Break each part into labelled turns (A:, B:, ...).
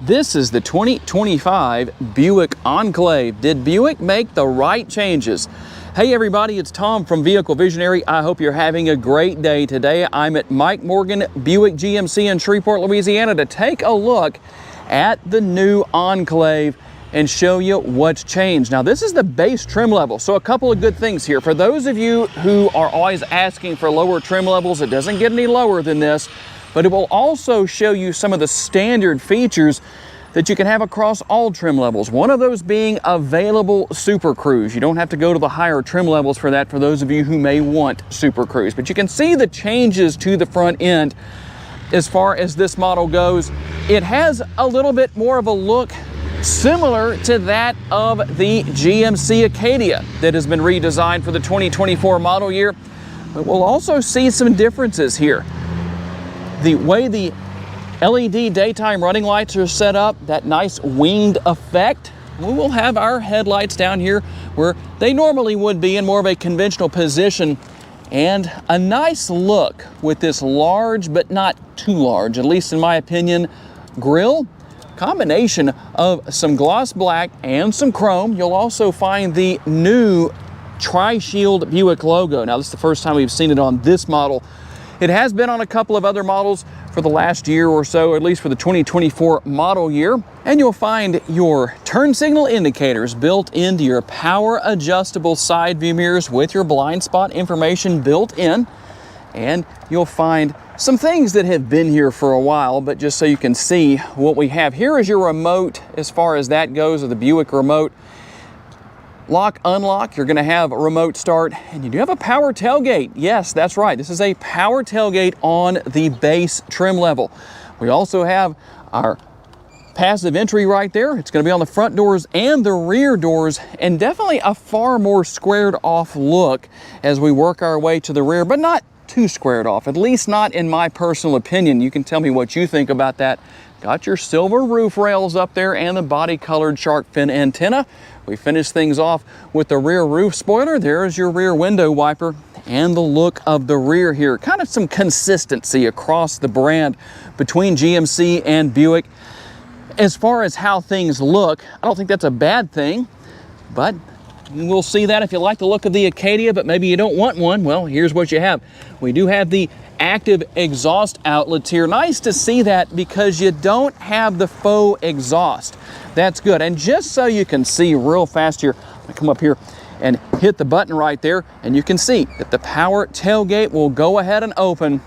A: This is the 2025 Buick Enclave. Did Buick make the right changes? Hey everybody, it's Tom from Vehicle Visionary. I hope you're having a great day today. I'm at Mike Morgan Buick GMC in Shreveport, Louisiana to take a look at the new Enclave and show you what's changed. Now this is the base trim level, so a couple of good things here. For those of you who are always asking for lower trim levels, it doesn't get any lower than this, but it will also show you some of the standard features that you can have across all trim levels. One of those being available Super Cruise. You don't have to go to the higher trim levels for that, for those of you who may want Super Cruise. But you can see the changes to the front end as far as this model goes. It has a little bit more of a look similar to that of the GMC Acadia that has been redesigned for the 2024 model year. But we'll also see some differences here. The way the LED daytime running lights are set up, that nice winged effect, we will have our headlights down here where they normally would be in more of a conventional position, and a nice look with this large but not too large, at least in my opinion, grille. Combination of some gloss black and some chrome. You'll also find the new Tri-Shield Buick logo. Now this is the first time we've seen it on this model. It has been on a couple of other models for the last year or so, at least for the 2024 model year. And you'll find your turn signal indicators built into your power adjustable side view mirrors with your blind spot information built in. And you'll find some things that have been here for a while, but just so you can see what we have. Here is your remote as far as that goes, or the Buick remote. Lock, unlock, you're gonna have a remote start, and you do have a power tailgate. Yes, that's right. This is a power tailgate on the base trim level. We also have our passive entry right there. It's gonna be on the front doors and the rear doors, and definitely a far more squared off look as we work our way to the rear, but not too squared off, at least not in my personal opinion. You can tell me what you think about that. Got your silver roof rails up there and the body colored shark fin antenna. We finished things off with the rear roof spoiler. There's your rear window wiper and the look of the rear here. Kind of some consistency across the brand between GMC and Buick. As far as how things look, I don't think that's a bad thing, but we'll see that. If you like the look of the Acadia, but maybe you don't want one, well, here's what you have. We do have the active exhaust outlets here. Nice to see that because you don't have the faux exhaust. That's good. And just so you can see real fast here, I'm gonna come up here and hit the button right there, and you can see that the power tailgate will go ahead and open.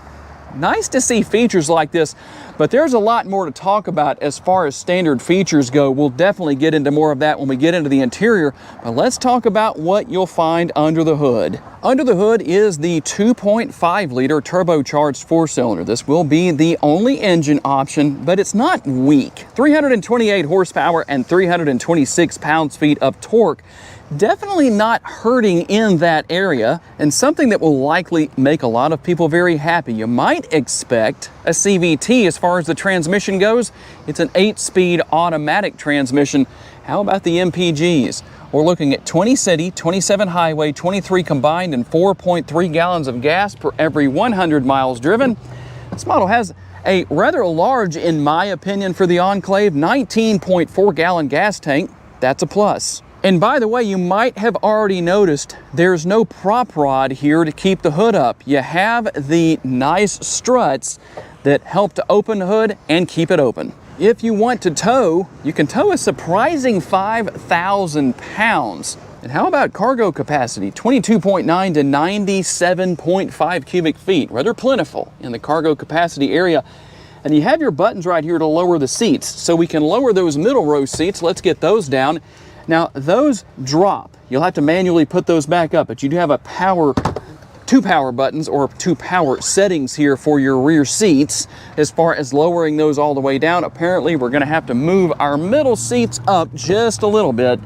A: Nice to see features like this, but there's a lot more to talk about as far as standard features go. We'll definitely get into more of that when we get into the interior, but let's talk about what you'll find under the hood. Under the hood is the 2.5 liter turbocharged four-cylinder. This will be the only engine option, but it's not weak. 328 horsepower and 326 pounds-feet of torque. Definitely not hurting in that area, and something that will likely make a lot of people very happy. You might expect a CVT as far as the transmission goes. It's an 8-speed automatic transmission. How about the MPGs? We're looking at 20 city, 27 highway, 23 combined, and 4.3 gallons of gas per every 100 miles driven. This model has a rather large, in my opinion, for the Enclave, 19.4 gallon gas tank. That's a plus. And by the way, you might have already noticed there's no prop rod here to keep the hood up. You have the nice struts that help to open the hood and keep it open. If you want to tow, you can tow a surprising 5,000 pounds. And how about cargo capacity? 22.9 to 97.5 cubic feet, rather plentiful in the cargo capacity area. And you have your buttons right here to lower the seats. So we can lower those middle row seats. Let's get those down. Now those drop. You'll have to manually put those back up, but you do have two power buttons or two power settings here for your rear seats. As far as lowering those all the way down, apparently we're gonna have to move our middle seats up just a little bit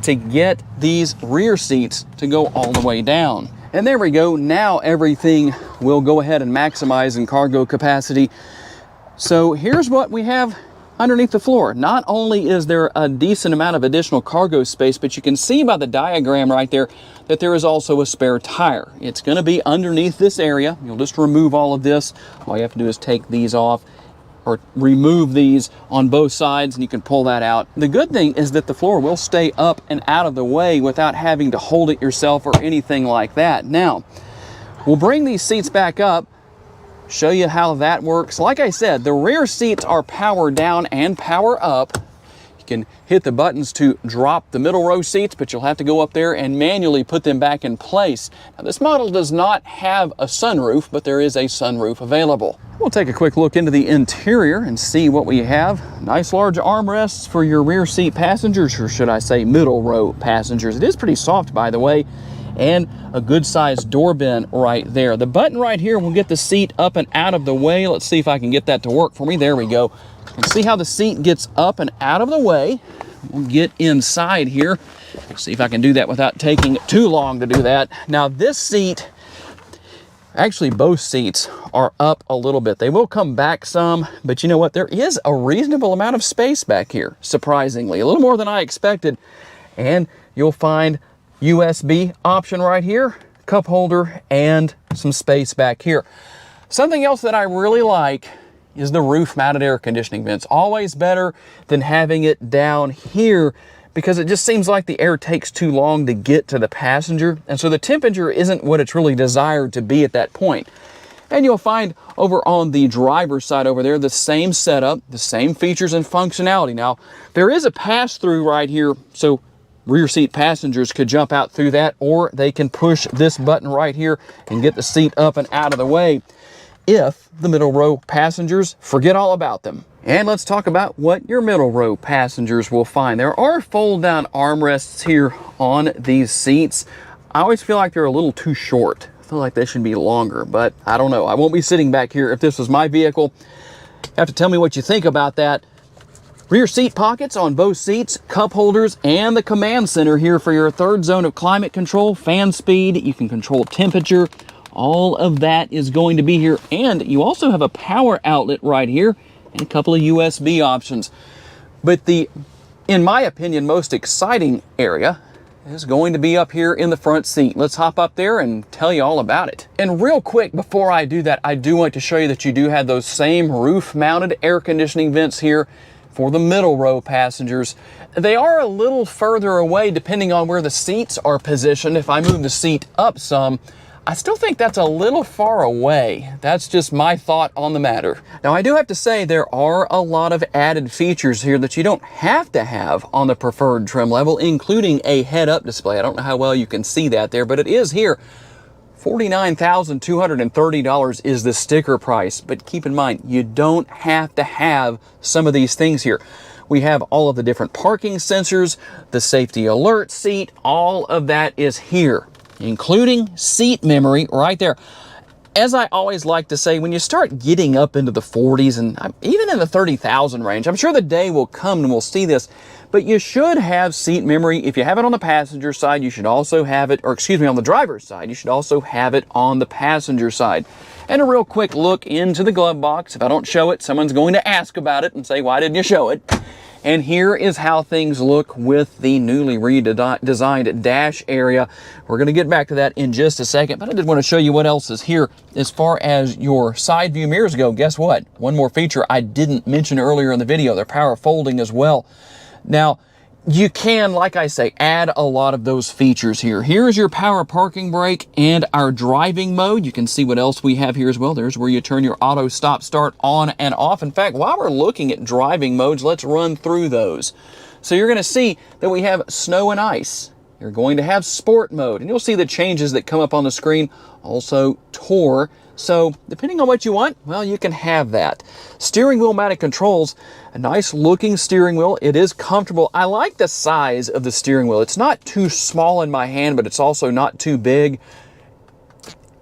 A: to get these rear seats to go all the way down. And there we go. Now everything will go ahead and maximize in cargo capacity. So here's what we have underneath the floor. Not only is there a decent amount of additional cargo space, but you can see by the diagram right there that there is also a spare tire. It's going to be underneath this area. You'll just remove all of this. All you have to do is take these off or remove these on both sides, and you can pull that out. The good thing is that the floor will stay up and out of the way without having to hold it yourself or anything like that. Now, we'll bring these seats back up, show you how that works. Like I said, the rear seats are power down and power up. You can hit the buttons to drop the middle row seats, but you'll have to go up there and manually put them back in place. Now, this model does not have a sunroof, but there is a sunroof available. We'll take a quick look into the interior and see what we have. Nice large armrests for your rear seat passengers, or should I say middle row passengers. It is pretty soft, by the way, and a good sized door bin right there. The button right here will get the seat up and out of the way. Let's see if I can get that to work for me. There we go. And see how the seat gets up and out of the way. We'll get inside here. See if I can do that without taking too long to do that. Now this seat, actually both seats are up a little bit. They will come back some, but you know what? There is a reasonable amount of space back here, surprisingly. A little more than I expected. And you'll find USB option right here, cup holder, and some space back here. Something else that I really like is the roof mounted air conditioning vents. Always better than having it down here, because it just seems like the air takes too long to get to the passenger, and so the temperature isn't what it's really desired to be at that point. And you'll find over on the driver's side over there, the same setup, the same features and functionality. Now, there is a pass-through right here, so rear seat passengers could jump out through that, or they can push this button right here and get the seat up and out of the way if the middle row passengers forget all about them. And let's talk about what your middle row passengers will find. There are fold down armrests here on these seats. I always feel like they're a little too short. I feel like they should be longer, but I don't know. I won't be sitting back here if this was my vehicle. You have to tell me what you think about that. Rear seat pockets on both seats, cup holders, and the command center here for your third zone of climate control, fan speed. You can control temperature. All of that is going to be here. And you also have a power outlet right here and a couple of USB options. But the, in my opinion, most exciting area is going to be up here in the front seat. Let's hop up there and tell you all about it. And real quick, before I do that, I do want to show you that you do have those same roof-mounted air conditioning vents here for the middle row passengers. They are a little further away depending on where the seats are positioned. If I move the seat up some, I still think that's a little far away. That's just my thought on the matter. Now, I do have to say there are a lot of added features here that you don't have to have on the preferred trim level, including a head-up display. I don't know how well you can see that there, but it is here. $49,230 is the sticker price, but keep in mind, you don't have to have some of these things here. We have all of the different parking sensors, the safety alert seat, all of that is here, including seat memory right there. As I always like to say, when you start getting up into the 40s and even in the 30,000 range, I'm sure the day will come and we'll see this, but you should have seat memory. If you have it on the passenger side, you should also have it, or excuse me, on the driver's side, you should also have it on the passenger side. And a real quick look into the glove box. If I don't show it, someone's going to ask about it and say, why didn't you show it? And here is how things look with the newly redesigned dash area. We're going to get back to that in just a second, but I did want to show you what else is here. As far as your side view mirrors go, guess what? One more feature I didn't mention earlier in the video, they're power folding as well. Now, you can, like I say, add a lot of those features here. Here's your power parking brake and our driving mode. You can see what else we have here as well. There's where you turn your auto stop start on and off. In fact, while we're looking at driving modes, let's run through those. So you're going to see that we have snow and ice. You're going to have sport mode, and you'll see the changes that come up on the screen. Also tour. So depending on what you want, well, you can have that. Steering wheel mounted controls, a nice looking steering wheel. It is comfortable. I like the size of the steering wheel. It's not too small in my hand, but it's also not too big.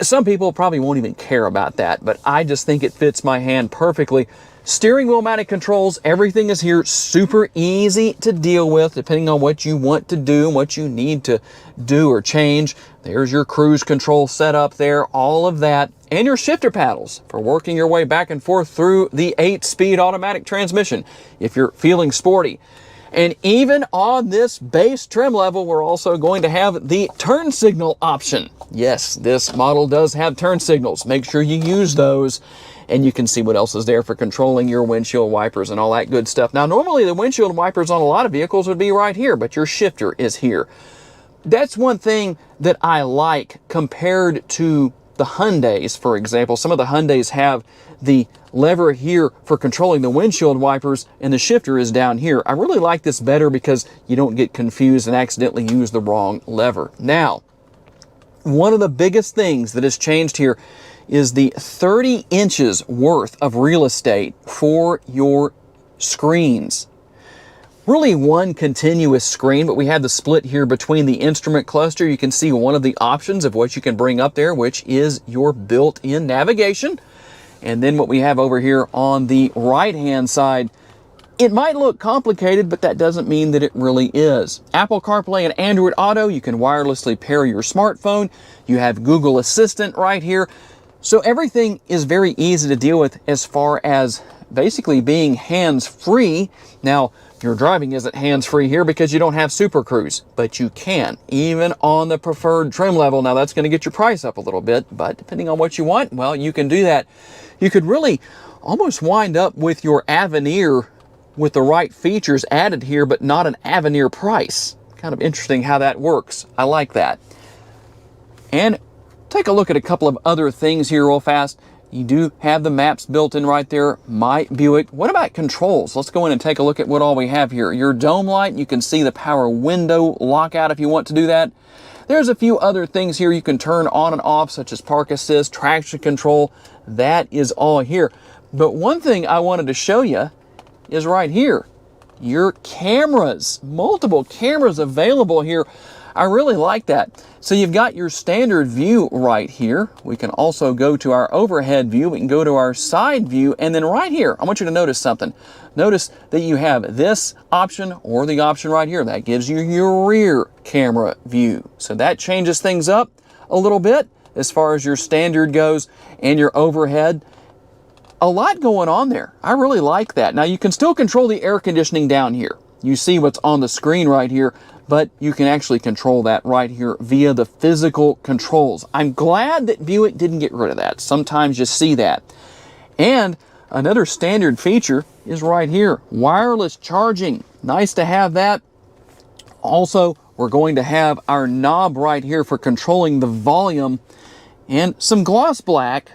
A: Some people probably won't even care about that, but I just think it fits my hand perfectly. Steering wheel mounted controls, everything is here, super easy to deal with depending on what you want to do and what you need to do or change. There's your cruise control setup there, all of that, and your shifter paddles for working your way back and forth through the 8-speed automatic transmission if you're feeling sporty. And even on this base trim level, we're also going to have the turn signal option. Yes, this model does have turn signals. Make sure you use those. And you can see what else is there for controlling your windshield wipers and all that good stuff. Now, normally the windshield wipers on a lot of vehicles would be right here, but your shifter is here. That's one thing that I like compared to the Hyundais, for example. Some of the Hyundais have the lever here for controlling the windshield wipers, and the shifter is down here. I really like this better because you don't get confused and accidentally use the wrong lever. Now, one of the biggest things that has changed here is the 30 inches worth of real estate for your screens. Really one continuous screen, but we have the split here between the instrument cluster. You can see one of the options of what you can bring up there, which is your built-in navigation. And then what we have over here on the right-hand side, it might look complicated, but that doesn't mean that it really is. Apple CarPlay and Android Auto, you can wirelessly pair your smartphone. You have Google Assistant right here. So everything is very easy to deal with as far as basically being hands-free. Now, your driving isn't hands-free here because you don't have Super Cruise, but you can, even on the preferred trim level. Now, that's going to get your price up a little bit, but depending on what you want, well, you can do that. You could really almost wind up with your Avenir with the right features added here, but not an Avenir price. Kind of interesting how that works. I like that. And take a look at a couple of other things here real fast. You do have the maps built in right there, My Buick. What about controls? Let's go in and take a look at what all we have here. Your dome light, you can see the power window lockout if you want to do that. There's a few other things here you can turn on and off, such as park assist, traction control. That is all here. But one thing I wanted to show you is right here. Your cameras, multiple cameras available here. I really like that. So you've got your standard view right here. We can also go to our overhead view. We can go to our side view. And then right here, I want you to notice something. Notice that you have this option or the option right here. That gives you your rear camera view. So that changes things up a little bit as far as your standard goes and your overhead. A lot going on there. I really like that. Now you can still control the air conditioning down here. You see what's on the screen right here, but you can actually control that right here via the physical controls. I'm glad that Buick didn't get rid of that. Sometimes you see that. And another standard feature is right here, wireless charging. Nice to have that. Also, we're going to have our knob right here for controlling the volume and some gloss black.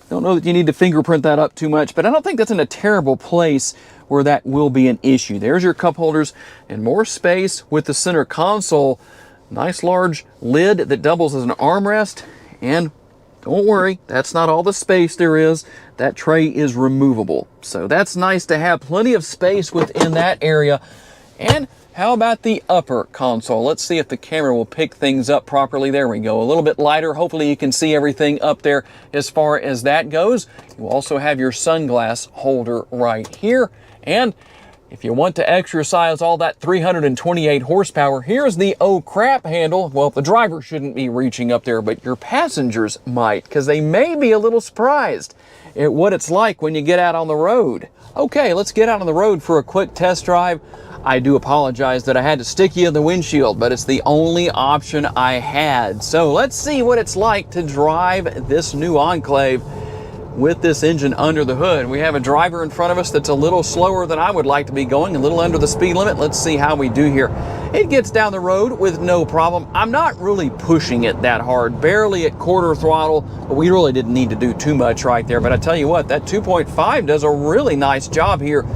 A: Don't know that you need to fingerprint that up too much, but I don't think that's in a terrible place where that will be an issue. There's your cup holders and more space with the center console. Nice large lid that doubles as an armrest. And don't worry, that's not all the space there is. That tray is removable. So that's nice to have plenty of space within that area. And how about the upper console? Let's see if the camera will pick things up properly. There we go. A little bit lighter. Hopefully you can see everything up there as far as that goes. You also have your sunglass holder right here. And if you want to exercise all that 328 horsepower, here's the oh crap handle. Well, the driver shouldn't be reaching up there, but your passengers might, because they may be a little surprised at what it's like when you get out on the road. Okay, let's get out on the road for a quick test drive. I do apologize that I had to stick you in the windshield, but it's the only option I had. So let's see what it's like to drive this new Enclave with this engine under the hood. We have a driver in front of us that's a little slower than I would like to be going, a little under the speed limit. Let's see how we do here. It gets down the road with no problem. I'm not really pushing it that hard, barely at quarter throttle, but we really didn't need to do too much right there. But I tell you what, that 2.5 does a really nice job here.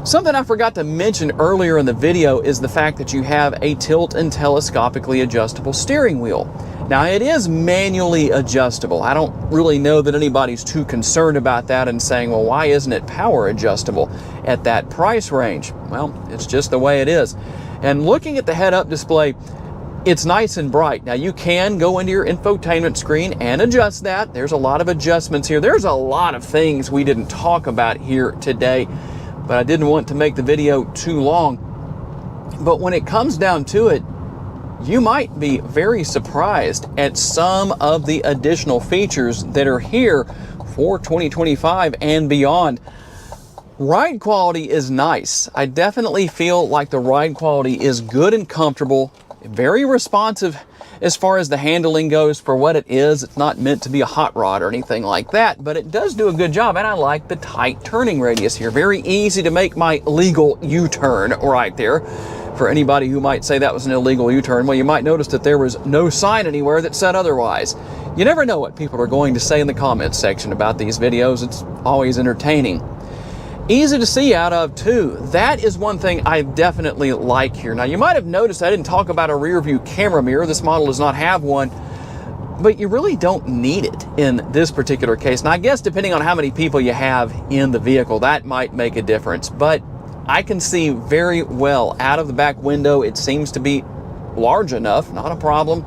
A: Something I forgot to mention earlier in the video is the fact that you have a tilt and telescopically adjustable steering wheel. Now it is manually adjustable. I don't really know that anybody's too concerned about that and saying, well, why isn't it power adjustable at that price range? Well, it's just the way it is. And looking at the head-up display, it's nice and bright. Now you can go into your infotainment screen and adjust that. There's a lot of adjustments here. There's a lot of things we didn't talk about here today, but I didn't want to make the video too long. But when it comes down to it, you might be very surprised at some of the additional features that are here for 2025 and beyond. Ride quality is nice. I definitely feel like the ride quality is good and comfortable, very responsive as far as the handling goes for what it is. It's not meant to be a hot rod or anything like that, but it does do a good job, and I like the tight turning radius here. Very easy to make my legal U-turn right there. For anybody who might say that was an illegal U-turn, well, you might notice that there was no sign anywhere that said otherwise. You never know what people are going to say in the comments section about these videos. It's always entertaining. Easy to see out of too. That is one thing I definitely like here. Now you might have noticed I didn't talk about a rear view camera mirror. This model does not have one, but you really don't need it in this particular case. Now I guess depending on how many people you have in the vehicle, that might make a difference, but I can see very well out of the back window. It seems to be large enough, not a problem.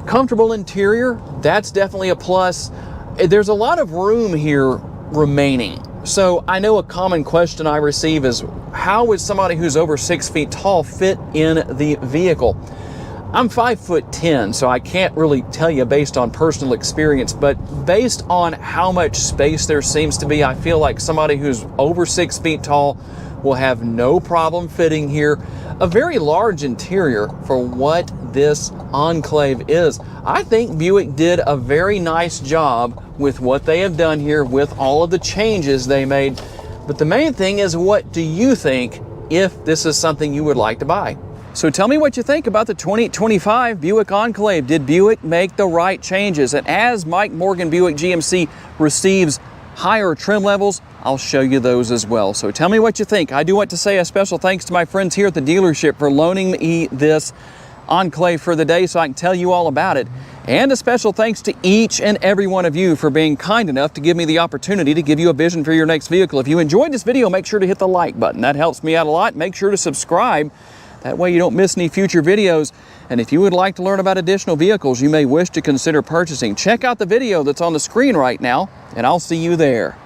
A: Comfortable interior, that's definitely a plus. There's a lot of room here remaining. So I know a common question I receive is, how would somebody who's over 6 feet tall fit in the vehicle? I'm 5'10", so I can't really tell you based on personal experience, but based on how much space there seems to be, I feel like somebody who's over 6 feet tall will have no problem fitting here. A very large interior for what this Enclave is. I think Buick did a very nice job with what they have done here with all of the changes they made. But the main thing is, what do you think if this is something you would like to buy? So tell me what you think about the 2025 Buick Enclave. Did Buick make the right changes? And as Mike Morgan Buick GMC receives higher trim levels, I'll show you those as well. So tell me what you think. I do want to say a special thanks to my friends here at the dealership for loaning me this Enclave for the day so I can tell you all about it. And a special thanks to each and every one of you for being kind enough to give me the opportunity to give you a vision for your next vehicle. If you enjoyed this video, make sure to hit the like button. That helps me out a lot. Make sure to subscribe. That way you don't miss any future videos. And if you would like to learn about additional vehicles you may wish to consider purchasing, check out the video that's on the screen right now, and I'll see you there.